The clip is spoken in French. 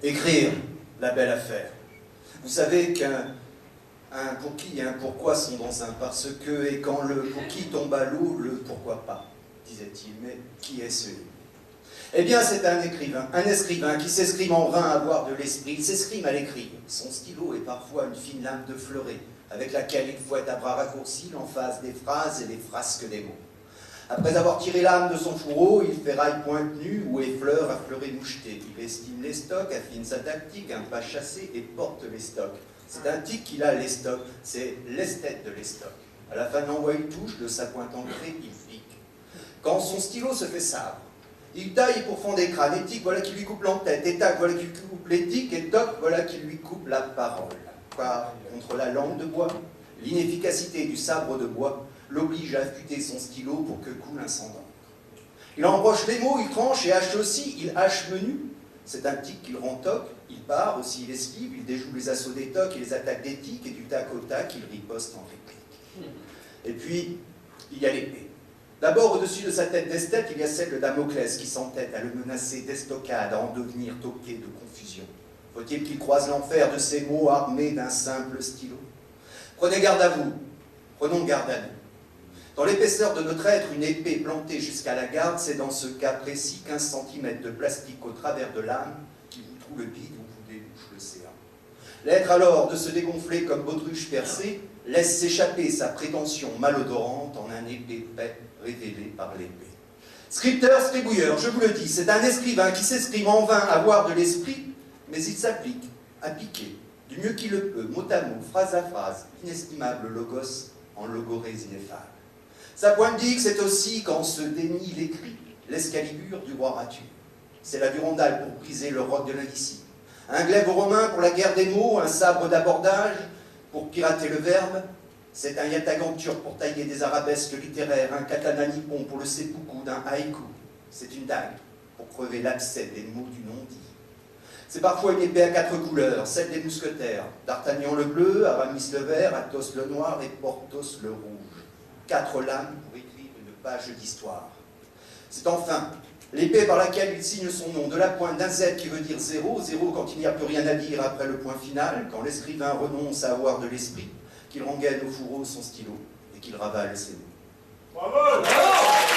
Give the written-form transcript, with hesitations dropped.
Écrire, la belle affaire. Vous savez qu'un pour qui et un pourquoi sont dans un parce que, et quand le pour qui tombe à l'eau, le pourquoi pas, disait-il. Mais qui est ce livre? Eh bien, c'est un escrivain qui s'escrime en vain à avoir de l'esprit. Il s'escrime à l'écrire. Son stylo est parfois une fine lame de fleuret, avec laquelle il fouette à bras raccourcis l'emphase des phrases et les frasques des mots. Après avoir tiré l'âme de son fourreau, il ferraille pointe nue ou effleure à fleuret moucheté. Il estime les stocks, affine sa tactique, un pas chassé et porte les stocks. C'est un tic qu'il a les stocks, c'est l'esthète de les stocks. À la fin de l'envoi, il touche, de sa pointe ancrée, il pique. Quand son stylo se fait sabre, il taille pour fond des crânes, et tic, voilà qui lui coupe l'entête, et tac, voilà qui lui coupe l'éthique, et toc, voilà qui lui coupe la parole. Car, contre la langue de bois, l'inefficacité du sabre de bois l'oblige à affûter son stylo pour que coule un sang d'encre. Il embroche les mots, il tranche et hache aussi, il hache menu. C'est un tic qu'il rend toc, il part aussi, il esquive, il déjoue les assauts des tocs et les attaques des tics, et du tac au tac, il riposte en réplique. Et puis, il y a l'épée. D'abord, au-dessus de sa tête d'esthète, il y a celle de Damoclès qui s'entête à le menacer d'estocade, à en devenir toqué de confusion. Faut-il qu'il croise l'enfer de ces mots armés d'un simple stylo? Prenez garde à vous, prenons garde à nous. Dans l'épaisseur de notre être, une épée plantée jusqu'à la garde, c'est dans ce cas précis 15 cm de plastique au travers de l'âme qui vous trouve le bide ou vous débouche l'océan. L'être alors de se dégonfler comme baudruche percée laisse s'échapper sa prétention malodorante en un épais paix révélé par l'épée. Scripteur, scribouilleur, je vous le dis, c'est un escrivain qui s'exprime en vain à avoir de l'esprit, mais il s'applique à piquer, du mieux qu'il le peut, mot à mot, phrase à phrase, inestimable logos en logorées ineffables. Sa pointe digue, c'est aussi, quand se dénie l'écrit, l'escalibur du roi Ratu. C'est la Durandale pour briser le roc de l'indicible. Un glaive romain pour la guerre des mots, un sabre d'abordage pour pirater le verbe. C'est un yatagan turc pour tailler des arabesques littéraires, un katana nippon pour le seppuku d'un haïku. C'est une dague pour crever l'abcès des mots du non-dit. C'est parfois une épée à 4 couleurs, celle des mousquetaires. D'Artagnan le bleu, Aramis le vert, Athos le noir et Porthos le rouge. 4 lames pour écrire une page d'histoire. C'est enfin l'épée par laquelle il signe son nom, de la pointe d'un Z qui veut dire zéro, zéro quand il n'y a plus rien à dire après le point final, quand l'escrivain renonce à avoir de l'esprit, qu'il rengaine au fourreau son stylo et qu'il ravale ses mots. Bravo! Bravo!